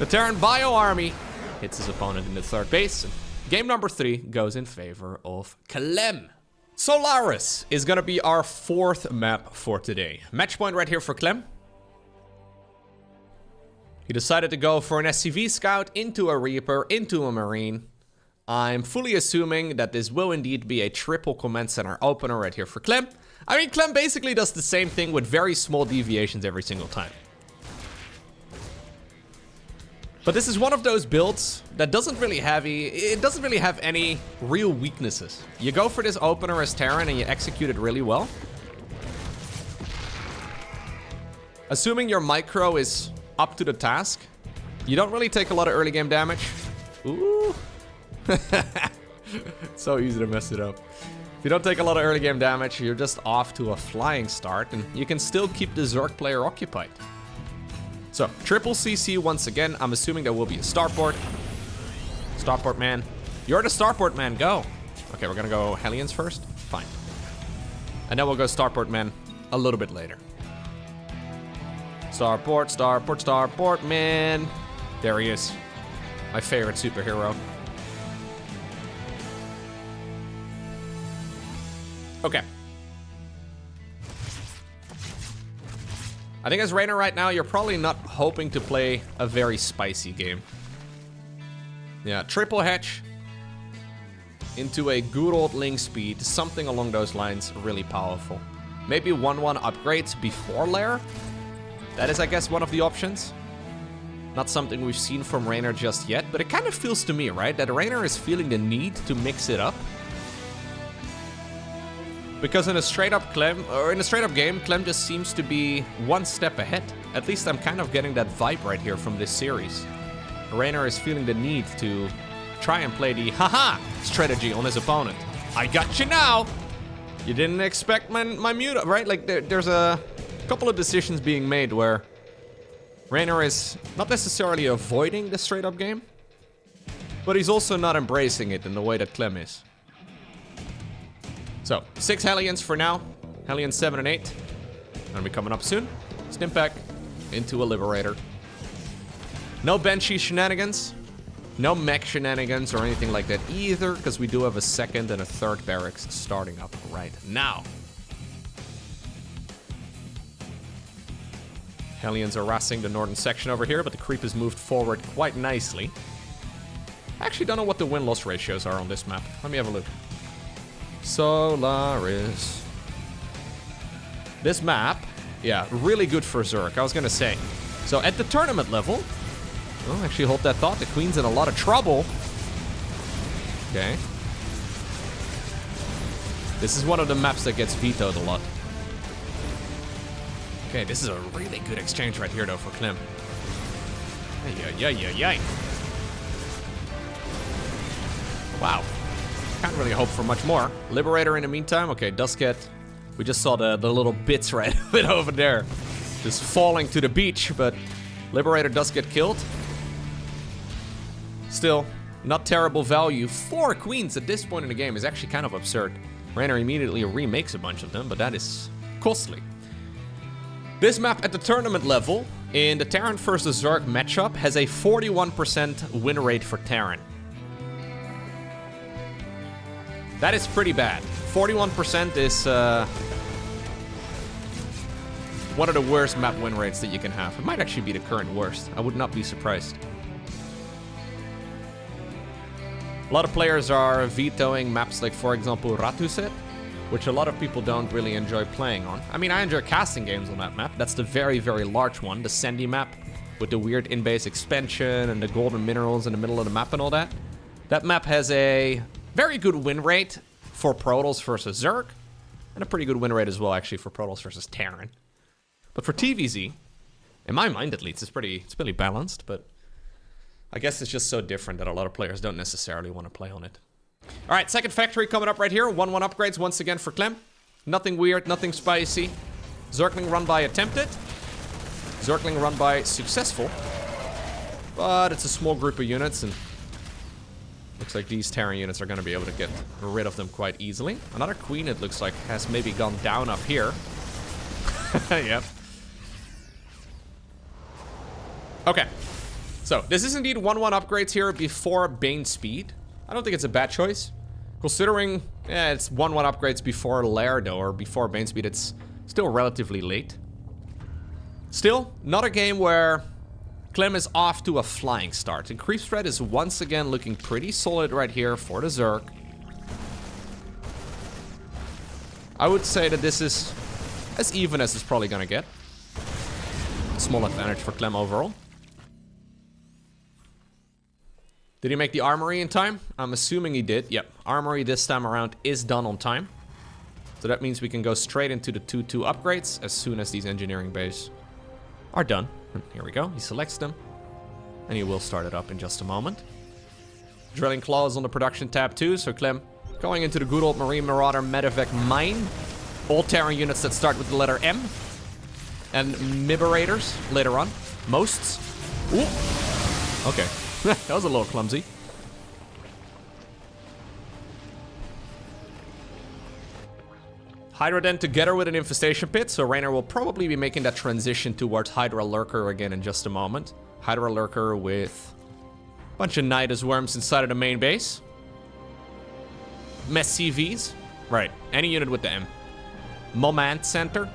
The Terran Bio Army hits his opponent in the 3rd base. And game number 3 goes in favor of Clem. Solaris is going to be our 4th map for today. Match point right here for Clem. He decided to go for an SCV scout into a Reaper, into a Marine. I'm fully assuming that this will indeed be a triple command center opener right here for Clem. I mean, Clem basically does the same thing with very small deviations every single time. But this is one of those builds that doesn't really have any real weaknesses. You go for this opener as Terran and you execute it really well. Assuming your micro is up to the task, you don't really take a lot of early game damage. Ooh. So easy to mess it up. If you don't take a lot of early game damage, you're just off to a flying start, and you can still keep the Zerg player occupied. So, triple CC once again. I'm assuming there will be a starport. Starport man. You're the starport man, go. Okay, we're gonna go Hellions first. Fine. And then we'll go starport man a little bit later. Starport, starport, starport man. There he is. My favorite superhero. Okay. I think as Reynor right now, you're probably not hoping to play a very spicy game. Yeah, triple hatch into a good old Ling speed, something along those lines, really powerful. Maybe 1-1 upgrades before lair. That is, I guess, one of the options. Not something we've seen from Reynor just yet, but it kind of feels to me, right, that Reynor is feeling the need to mix it up. Because in a straight-up game, Clem just seems to be one step ahead. At least I'm kind of getting that vibe right here from this series. Reynor is feeling the need to try and play the haha strategy on his opponent. I got you now! You didn't expect my mute, right? Like, there's a couple of decisions being made where Reynor is not necessarily avoiding the straight-up game, but he's also not embracing it in the way that Clem is. So, 6 Hellions for now. Hellions 7 and 8. Gonna be coming up soon. Stimpak into a Liberator. No Banshee shenanigans. No mech shenanigans or anything like that either, because we do have a 2nd and a 3rd barracks starting up right now. Hellions are harassing the northern section over here, but the creep has moved forward quite nicely. I actually don't know what the win-loss ratios are on this map. Let me have a look. Solaris. This map, yeah, really good for Zerg, I was gonna say. So at the tournament level, oh, actually hold that thought, the Queen's in a lot of trouble. Okay. This is one of the maps that gets vetoed a lot. Okay, this is a really good exchange right here though for Clem. Yeah. Wow. Can't really hope for much more. Liberator in the meantime. Okay, does get... We just saw the little bits right over there. Just falling to the beach, but Liberator does get killed. Still, not terrible value. 4 queens at this point in the game is actually kind of absurd. Reynor immediately remakes a bunch of them, but that is costly. This map at the tournament level, in the Terran versus Zerg matchup, has a 41% win rate for Terran. That is pretty bad. 41% is one of the worst map win rates that you can have. It might actually be the current worst. I would not be surprised. A lot of players are vetoing maps like, for example, Ratuset, which a lot of people don't really enjoy playing on. I mean, I enjoy casting games on that map. That's the very, very large one, the Sandy map, with the weird in-base expansion and the golden minerals in the middle of the map and all that. That map has a very good win rate for Protoss versus Zerg, and a pretty good win rate as well, actually, for Protoss versus Terran. But for TVZ, in my mind at least, it's pretty balanced, but I guess it's just so different that a lot of players don't necessarily want to play on it. All right, second factory coming up right here. 1-1 upgrades once again for Clem. Nothing weird, nothing spicy. Zergling run by attempted. Zergling run by successful. But it's a small group of units, and looks like these Terran units are going to be able to get rid of them quite easily. Another queen, it looks like, has maybe gone down up here. Yep. Okay. So, this is indeed 1-1 upgrades here before Bane speed. I don't think it's a bad choice. Considering it's 1-1 upgrades before Lair, though, or before Bane speed, it's still relatively late. Still, not a game where Clem is off to a flying start. And creep spread is once again looking pretty solid right here for the Zerg. I would say that this is as even as it's probably gonna get. Small advantage for Clem overall. Did he make the armory in time? I'm assuming he did. Yep, armory this time around is done on time. So that means we can go straight into the 2-2 upgrades as soon as these engineering bays are done. And here we go, he selects them. And he will start it up in just a moment. Drilling claws on the production tab too, so Clem going into the good old Marine Marauder Medevac Mine. All Terran units that start with the letter M. And Miberators later on. Mosts. Ooh. Okay. That was a little clumsy. Hydra then together with an infestation pit, so Reynor will probably be making that transition towards Hydra Lurker again in just a moment. Hydra Lurker with a bunch of Nidus worms inside of the main base. Mess CVs. Right, any unit with the M. Moment Center.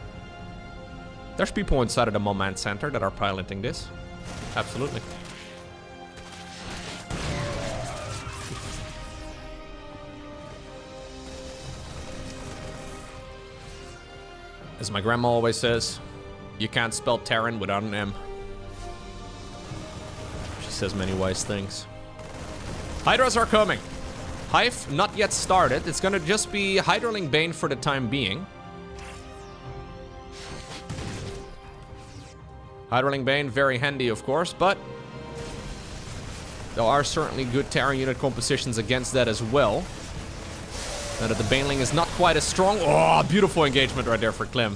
There's people inside of the Moment Center that are piloting this. Absolutely. As my grandma always says, you can't spell Terran without an M. She says many wise things. Hydras are coming. Hive not yet started. It's gonna just be Hydraling Bane for the time being. Hydraling Bane, very handy of course, but there are certainly good Terran unit compositions against that as well. Now that the Baneling is not quite as strong. Oh, beautiful engagement right there for Clem.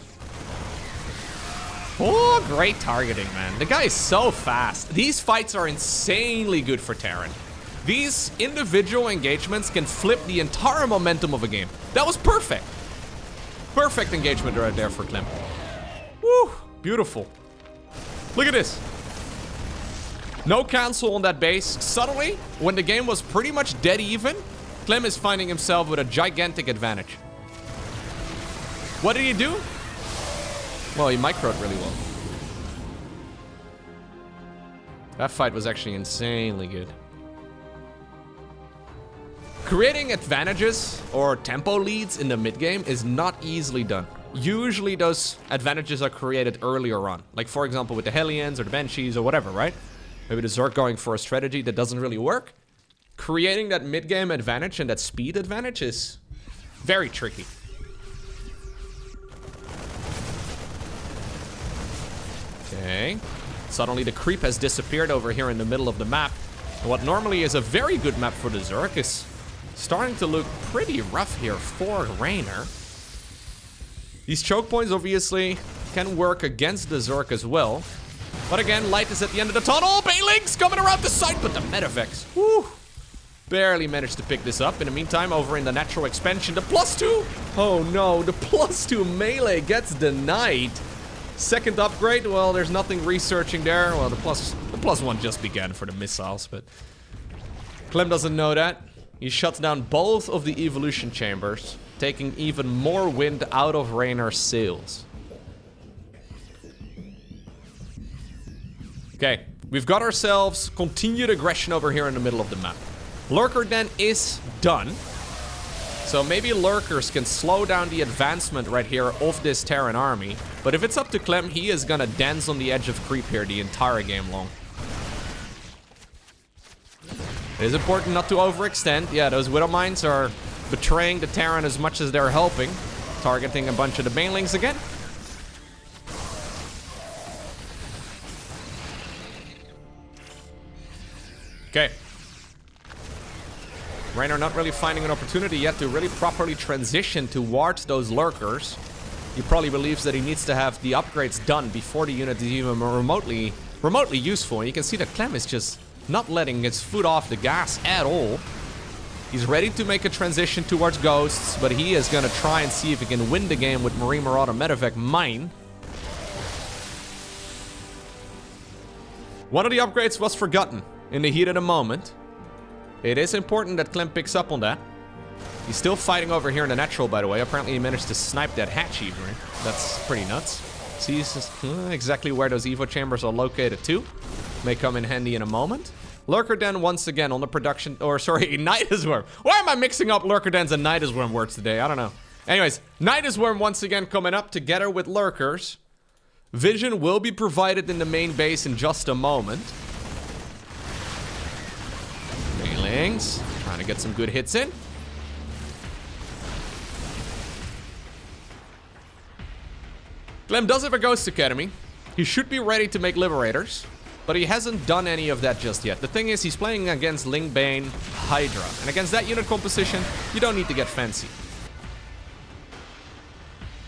Oh, great targeting, man. The guy is so fast. These fights are insanely good for Terran. These individual engagements can flip the entire momentum of a game. That was perfect. Perfect engagement right there for Clem. Woo, beautiful. Look at this. No cancel on that base. Suddenly, when the game was pretty much dead even, Clem is finding himself with a gigantic advantage. What did he do? Well, he microed really well. That fight was actually insanely good. Creating advantages or tempo leads in the mid game is not easily done. Usually those advantages are created earlier on. Like for example with the Hellions or the Banshees or whatever, right? Maybe the Zerg going for a strategy that doesn't really work. Creating that mid-game advantage and that speed advantage is very tricky. Okay. Suddenly the creep has disappeared over here in the middle of the map. And what normally is a very good map for the Zerg is starting to look pretty rough here for Reynor. These choke points obviously can work against the Zerg as well. But again, light is at the end of the tunnel. Banelings coming around the side, but the Medivacs, whew, barely managed to pick this up. In the meantime, over in the natural expansion, the +2. Oh no, the +2 melee gets denied. Second upgrade, well, there's nothing researching there. Well, the +1 just began for the missiles, but Clem doesn't know that. He shuts down both of the evolution chambers, taking even more wind out of Reynor's sails. Okay, we've got ourselves continued aggression over here in the middle of the map. Lurker then is done. So maybe Lurkers can slow down the advancement right here of this Terran army. But if it's up to Clem, he is gonna dance on the edge of creep here the entire game long. It is important not to overextend. Yeah, those Widow Mines are betraying the Terran as much as they're helping. Targeting a bunch of the Banelings again. Okay. Reynor not really finding an opportunity yet to really properly transition towards those Lurkers. He probably believes that he needs to have the upgrades done before the unit is even remotely useful. And you can see that Clem is just not letting his foot off the gas at all. He's ready to make a transition towards Ghosts, but he is going to try and see if he can win the game with Marine Marauder Medevac Mine. One of the upgrades was forgotten in the heat of the moment. It is important that Clem picks up on that. He's still fighting over here in the natural, by the way. Apparently he managed to snipe that hatch even. That's pretty nuts. Sees exactly where those Evo chambers are located too. May come in handy in a moment. Lurker Den once again on the production, or sorry, Nidus Worm. Why am I mixing up Lurker Dens and Nidus Worm words today? I don't know. Anyways, Nidus Worm once again coming up together with Lurkers. Vision will be provided in the main base in just a moment. Banelings trying to get some good hits in. Clem does have a Ghost Academy. He should be ready to make Liberators, but he hasn't done any of that just yet. The thing is, he's playing against Lingbane Hydra, and against that unit composition, you don't need to get fancy.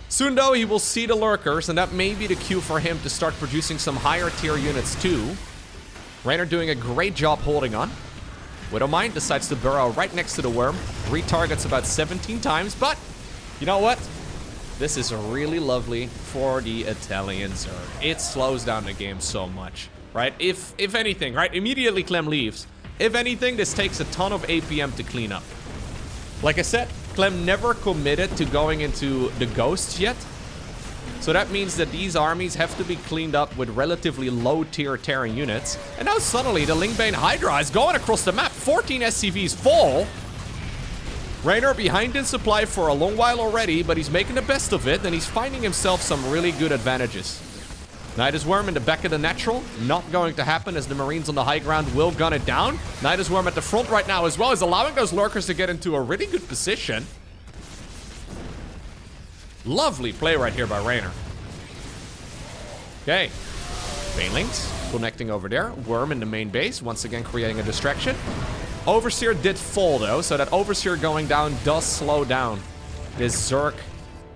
Soon though, he will see the Lurkers, and that may be the cue for him to start producing some higher tier units too. Reynor doing a great job holding on. Widowmine decides to burrow right next to the worm. Retargets about 17 times, but you know what? This is really lovely for the Italian Zerg. It slows down the game so much, right? If anything, right? Immediately Clem leaves. If anything, this takes a ton of APM to clean up. Like I said, Clem never committed to going into the Ghosts yet. So that means that these armies have to be cleaned up with relatively low tier Terran units. And now suddenly the Lingbane Hydra is going across the map. 14 SCVs fall. Reynor behind in supply for a long while already, but he's making the best of it, and he's finding himself some really good advantages. Nidus Worm in the back of the natural, not going to happen as the Marines on the high ground will gun it down. Nidus Worm at the front right now as well, is allowing those Lurkers to get into a really good position. Lovely play right here by Reynor. Okay. Banelings connecting over there. Worm in the main base, once again creating a distraction. Overseer did fall though, so that Overseer going down does slow down this Zerg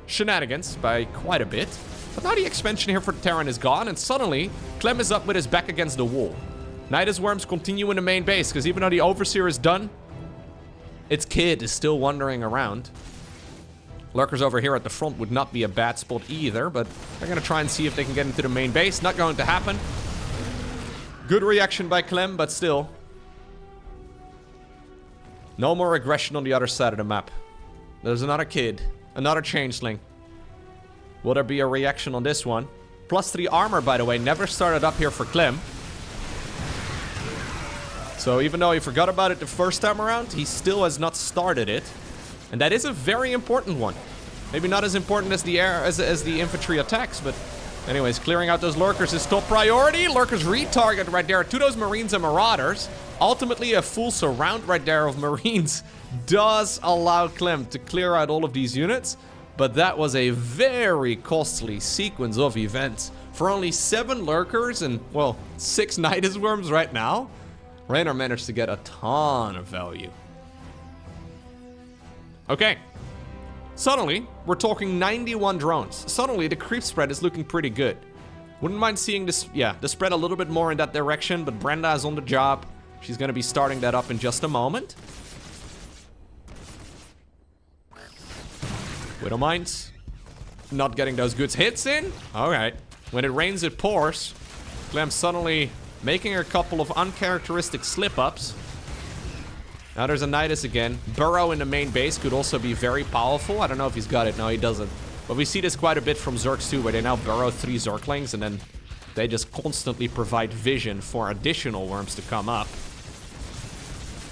shenanigans by quite a bit. But now the expansion here for the Terran is gone, and suddenly Clem is up with his back against the wall. Nidus Worms continue in the main base, because even though the Overseer is done, its kid is still wandering around. Lurkers over here at the front would not be a bad spot either, but they're going to try and see if they can get into the main base. Not going to happen. Good reaction by Clem, but still. No more aggression on the other side of the map. There's another kid. Another changeling. Will there be a reaction on this one? +3 armor, by the way, never started up here for Clem. So even though he forgot about it the first time around, he still has not started it. And that is a very important one. Maybe not as important as the air as the infantry attacks, but anyways, clearing out those Lurkers is top priority. Lurkers retarget right there to those Marines and Marauders. Ultimately, a full surround right there of Marines does allow Clem to clear out all of these units, but that was a very costly sequence of events. For only 7 Lurkers and, well, 6 Nidus Worms right now, Reynor managed to get a ton of value. Okay. Suddenly, we're talking 91 drones. Suddenly, the creep spread is looking pretty good. Wouldn't mind seeing this, the spread a little bit more in that direction, but Brenda is on the job. She's gonna be starting that up in just a moment. Widow Mines. Not getting those good hits in. Alright. When it rains, it pours. Clem suddenly making a couple of uncharacteristic slip-ups. Now there's a Nidus again. Burrow in the main base could also be very powerful. I don't know if he's got it. No, he doesn't. But we see this quite a bit from Zergs too, where they now burrow 3 Zerglings and then they just constantly provide vision for additional worms to come up.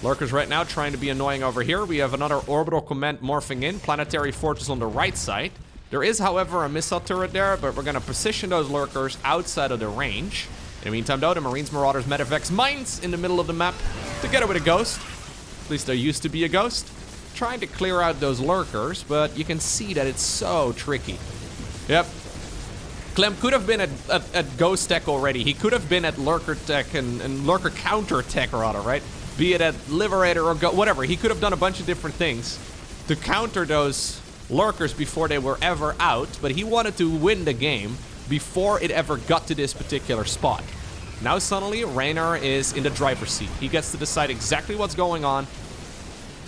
Lurkers right now trying to be annoying over here. We have another orbital command morphing in. Planetary fortress on the right side. There is, however, a missile turret there, but we're going to position those Lurkers outside of the range. In the meantime, though, the Marines, Marauders, Medevacs, Mines in the middle of the map, together with a Ghost. At least there used to be a Ghost. Trying to clear out those Lurkers, but you can see that it's so tricky. Yep. Clem could have been at Ghost Tech already. He could have been at Lurker Tech and Lurker Counter Tech, rather, right? Be it at Liberator or whatever. He could have done a bunch of different things to counter those Lurkers before they were ever out, but he wanted to win the game before it ever got to this particular spot. Now suddenly, Reynor is in the driver's seat. He gets to decide exactly what's going on,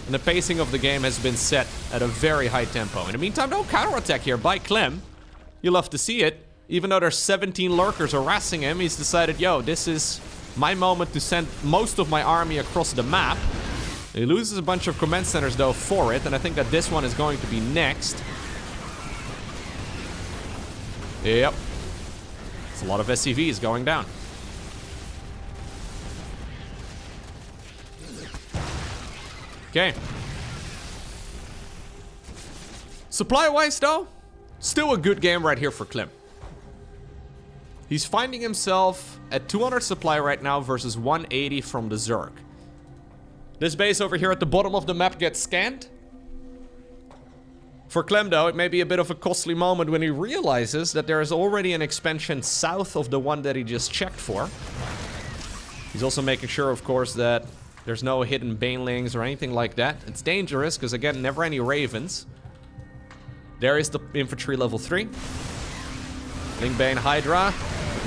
and the pacing of the game has been set at a very high tempo. In the meantime, no counterattack here by Clem. You love to see it. Even though there's 17 Lurkers harassing him, he's decided, yo, this is my moment to send most of my army across the map. He loses a bunch of command centers, though, for it, and I think that this one is going to be next. Yep. It's a lot of SCVs going down. Okay. Supply-wise, though, still a good game right here for Clem. He's finding himself at 200 supply right now versus 180 from the Zerg. This base over here at the bottom of the map gets scanned. For Clem, though, it may be a bit of a costly moment when he realizes that there is already an expansion south of the one that he just checked for. He's also making sure, of course, that there's no hidden banelings or anything like that. It's dangerous, because again, never any ravens. There is the infantry level 3. Lingbane Hydra.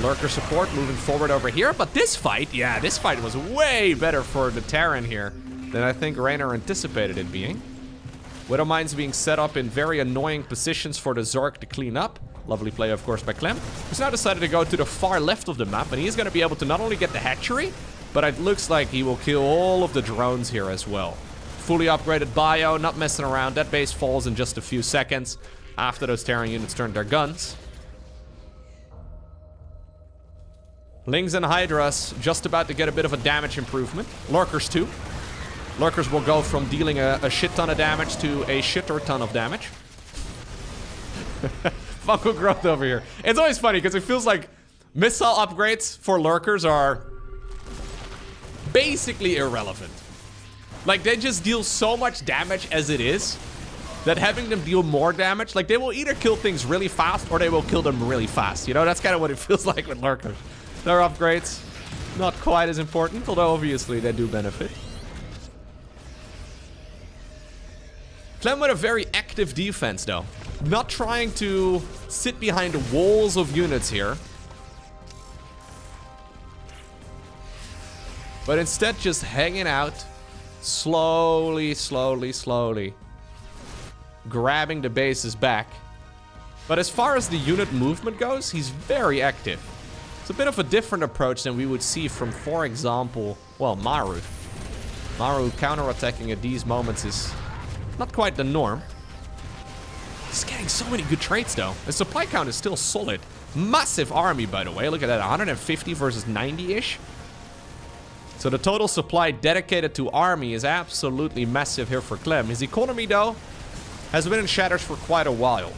Lurker support moving forward over here. But this fight, yeah, this fight was way better for the Terran here than I think Reynor anticipated it being. Widow Mines being set up in very annoying positions for the Zerg to clean up. Lovely play, of course, by Clem. He's now decided to go to the far left of the map, and he's going to be able to not only get the hatchery, but it looks like he will kill all of the drones here as well. Fully upgraded bio, not messing around. That base falls in just a few seconds after those Terran units turn their guns. Lings and Hydras just about to get a bit of a damage improvement. Lurkers too. Lurkers will go from dealing a shit ton of damage to a shitter ton of damage. Funko growth over here. It's always funny because it feels like missile upgrades for Lurkers are basically irrelevant. Like, they just deal so much damage as it is that having them deal more damage, like, they will either kill things really fast or they will kill them really fast. You know, that's kind of what it feels like with Lurkers. Their upgrades, not quite as important, although obviously they do benefit. Clem with a very active defense, though. Not trying to sit behind walls of units here. But instead just hanging out, slowly, slowly, slowly. Grabbing the bases back. But as far as the unit movement goes, he's very active. It's a bit of a different approach than we would see from, for example, well, Maru. Maru counterattacking at these moments is not quite the norm. He's getting so many good traits, though. The supply count is still solid. Massive army, by the way. Look at that, 150 versus 90-ish. So the total supply dedicated to army is absolutely massive here for Clem. His economy, though, has been in shatters for quite a while.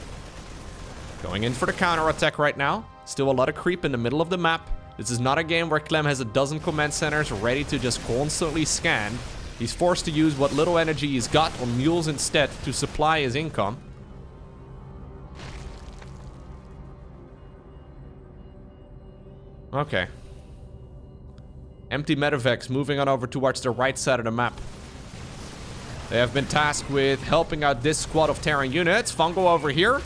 Going in for the counterattack right now. Still a lot of creep in the middle of the map. This is not a game where Clem has a dozen command centers ready to just constantly scan. He's forced to use what little energy he's got on mules instead to supply his income. Okay. Empty medevacs moving on over towards the right side of the map. They have been tasked with helping out this squad of Terran units. Fungal over here.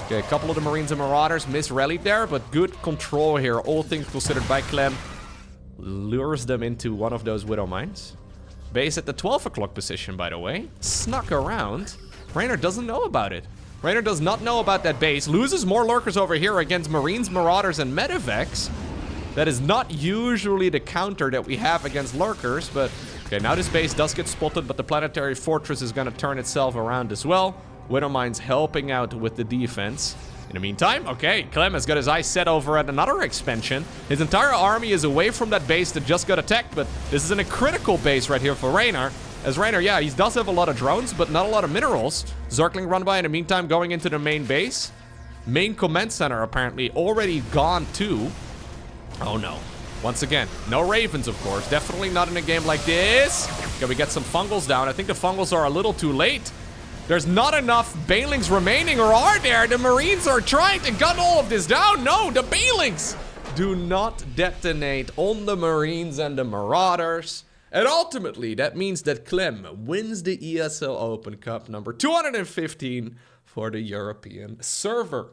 Okay, a couple of the Marines and Marauders misrallied there, but good control here, all things considered by Clem. Lures them into one of those Widow Mines. Base at the 12 o'clock position, by the way. Snuck around. Reynor doesn't know about it. Reynor does not know about that base. Loses more Lurkers over here against Marines, Marauders, and Medivacs. That is not usually the counter that we have against Lurkers, but... Okay, now this base does get spotted, but the Planetary Fortress is going to turn itself around as well. Widow Mine's helping out with the defense. In the meantime, okay, Clem has got his eyes set over at another expansion. His entire army is away from that base that just got attacked, but this isn't a critical base right here for Reynor. As Reynor, yeah, he does have a lot of drones, but not a lot of minerals. Zergling run by in the meantime, going into the main base. Main command center apparently already gone too. Oh no. Once again, no Ravens, of course. Definitely not in a game like this. Can we get some Fungals down? I think the Fungals are a little too late. There's not enough Banelings remaining, or are there? The Marines are trying to gun all of this down. No, the Banelings do not detonate on the Marines and the Marauders. And ultimately, that means that Clem wins the ESL Open Cup number 215 for the European server.